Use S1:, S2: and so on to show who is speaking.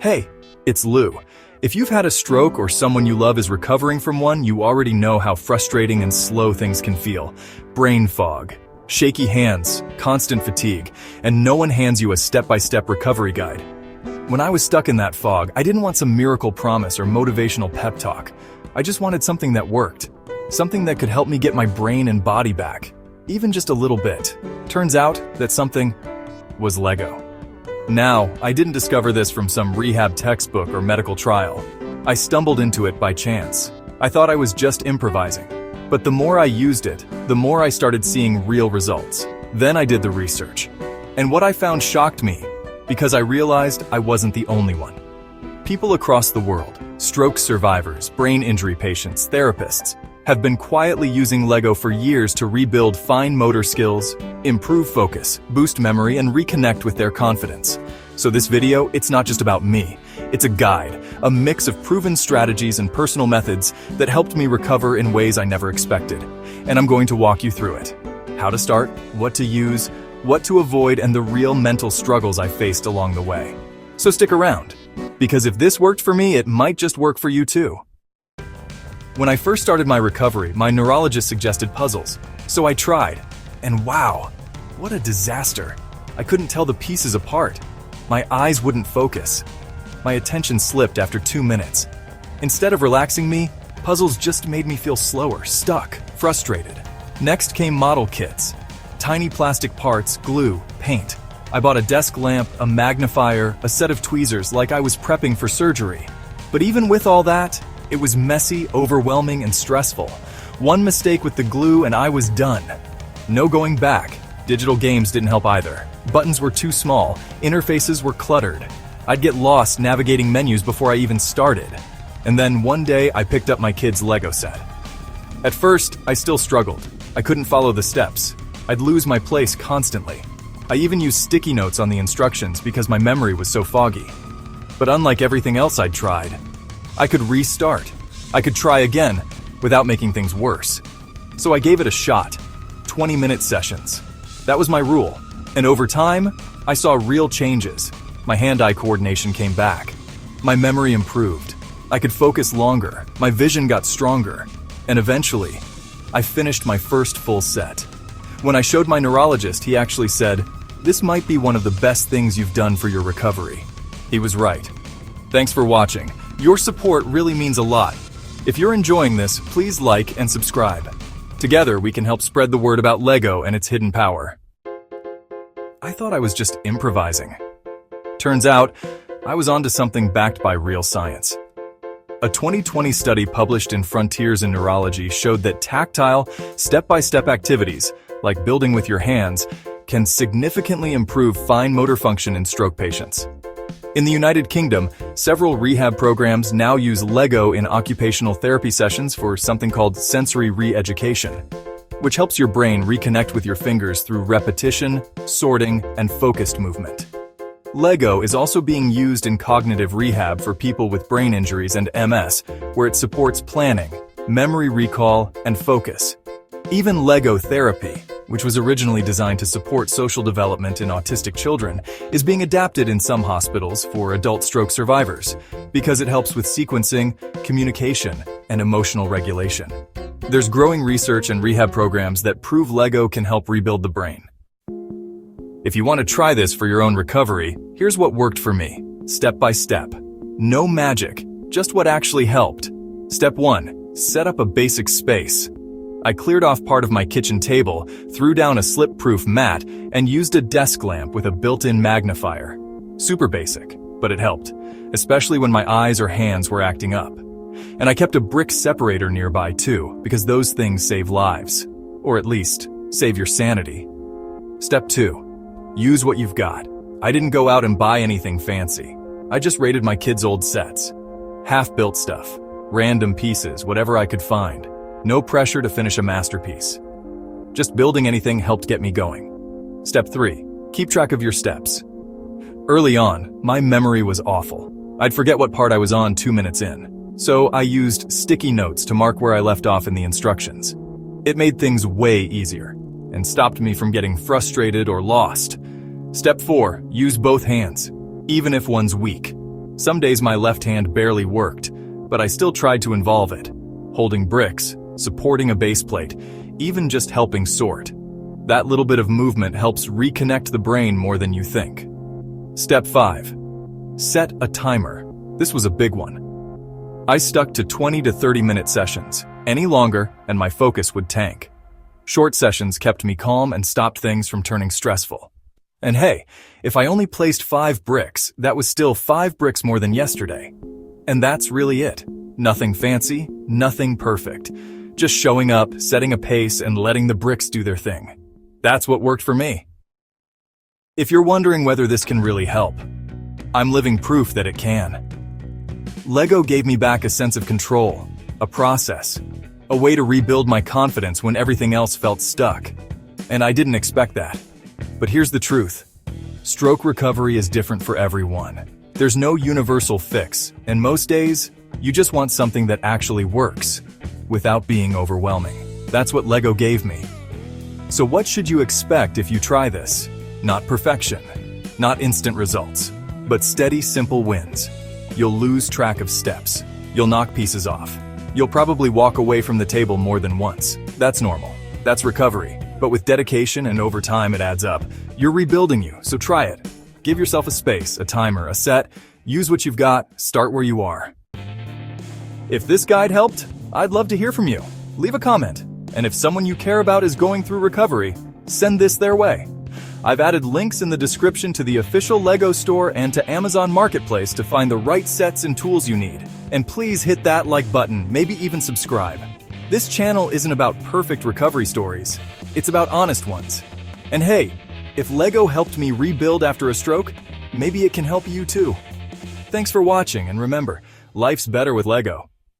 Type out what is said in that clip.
S1: Hey, it's Lou. If you've had a stroke or someone you love is recovering from one, you already know how frustrating and slow things can feel. Brain fog, shaky hands, constant fatigue, and no one hands you a step-by-step recovery guide. When I was stuck in that fog, I didn't want some miracle promise or motivational pep talk. I just wanted something that worked. Something that could help me get my brain and body back, even just a little bit. Turns out that something was Lego. Now, I didn't discover this from some rehab textbook or medical trial. I stumbled into it by chance. I thought I was just improvising. But the more I used it, the more I started seeing real results. Then I did the research. And what I found shocked me, because I realized I wasn't the only one. People across the world, stroke survivors, brain injury patients, therapists, have been quietly using Lego for years to rebuild fine motor skills, improve focus, boost memory, and reconnect with their confidence. So this video, it's not just about me. It's a guide, a mix of proven strategies and personal methods that helped me recover in ways I never expected. And I'm going to walk you through it. How to start, what to use, what to avoid, and the real mental struggles I faced along the way. So stick around, because if this worked for me, it might just work for you too. When I first started my recovery, my neurologist suggested puzzles, so I tried. And wow, what a disaster. I couldn't tell the pieces apart. My eyes wouldn't focus. My attention slipped after 2 minutes. Instead of relaxing me, puzzles just made me feel slower, stuck, frustrated. Next came model kits. Tiny plastic parts, glue, paint. I bought a desk lamp, a magnifier, a set of tweezers like I was prepping for surgery. But even with all that, it was messy, overwhelming, and stressful. One mistake with the glue and I was done. No going back. Digital games didn't help either. Buttons were too small, interfaces were cluttered. I'd get lost navigating menus before I even started. And then one day I picked up my kid's Lego set. At first, I still struggled. I couldn't follow the steps. I'd lose my place constantly. I even used sticky notes on the instructions because my memory was so foggy. But unlike everything else I'd tried, I could restart. I could try again without making things worse. So I gave it a shot. 20-minute sessions. That was my rule. And over time, I saw real changes. My hand-eye coordination came back. My memory improved. I could focus longer. My vision got stronger. And eventually, I finished my first full set. When I showed my neurologist, he actually said, "This might be one of the best things you've done for your recovery." He was right. Thanks for watching. Your support really means a lot. If you're enjoying this, please like and subscribe. Together, we can help spread the word about Lego and its hidden power. I thought I was just improvising. Turns out, I was onto something backed by real science. A 2020 study published in Frontiers in Neurology showed that tactile, step-by-step activities, like building with your hands, can significantly improve fine motor function in stroke patients. In the United Kingdom, several rehab programs now use Lego in occupational therapy sessions for something called sensory re-education, which helps your brain reconnect with your fingers through repetition, sorting, and focused movement. Lego is also being used in cognitive rehab for people with brain injuries and MS, where it supports planning, memory recall, and focus. Even Lego therapy, which was originally designed to support social development in autistic children, is being adapted in some hospitals for adult stroke survivors because it helps with sequencing, communication, and emotional regulation. There's growing research and rehab programs that prove Lego can help rebuild the brain. If you want to try this for your own recovery, here's what worked for me, step by step. No magic, just what actually helped. Step 1, set up a basic space. I cleared off part of my kitchen table, threw down a slip-proof mat, and used a desk lamp with a built-in magnifier. Super basic, but it helped, especially when my eyes or hands were acting up. And I kept a brick separator nearby too, because those things save lives. Or at least, save your sanity. Step 2, use what you've got. I didn't go out and buy anything fancy. I just raided my kids' old sets. Half-built stuff, random pieces, whatever I could find. No pressure to finish a masterpiece. Just building anything helped get me going. Step 3, keep track of your steps. Early on, my memory was awful. I'd forget what part I was on 2 minutes in. So I used sticky notes to mark where I left off in the instructions. It made things way easier and stopped me from getting frustrated or lost. Step 4, use both hands, even if one's weak. Some days my left hand barely worked, but I still tried to involve it. Holding bricks, supporting a base plate, even just helping sort. That little bit of movement helps reconnect the brain more than you think. Step 5. Set a timer. This was a big one. I stuck to 20 to 30-minute sessions. Any longer, and my focus would tank. Short sessions kept me calm and stopped things from turning stressful. And hey, if I only placed 5 bricks, that was still 5 bricks more than yesterday. And that's really it. Nothing fancy, nothing perfect. Just showing up, setting a pace, and letting the bricks do their thing. That's what worked for me. If you're wondering whether this can really help, I'm living proof that it can. Lego gave me back a sense of control, a process, a way to rebuild my confidence when everything else felt stuck. And I didn't expect that. But here's the truth. Stroke recovery is different for everyone. There's no universal fix, and most days, you just want something that actually works, without being overwhelming. That's what Lego gave me. So what should you expect if you try this? Not perfection, not instant results, but steady, simple wins. You'll lose track of steps. You'll knock pieces off. You'll probably walk away from the table more than once. That's normal. That's recovery. But with dedication and over time, it adds up. You're rebuilding you, so try it. Give yourself a space, a timer, a set. Use what you've got. Start where you are. If this guide helped, I'd love to hear from you. Leave a comment. And if someone you care about is going through recovery, send this their way. I've added links in the description to the official Lego store and to Amazon Marketplace to find the right sets and tools you need. And please hit that like button, maybe even subscribe. This channel isn't about perfect recovery stories. It's about honest ones. And hey, if Lego helped me rebuild after a stroke, maybe it can help you too. Thanks for watching, and remember, life's better with Lego.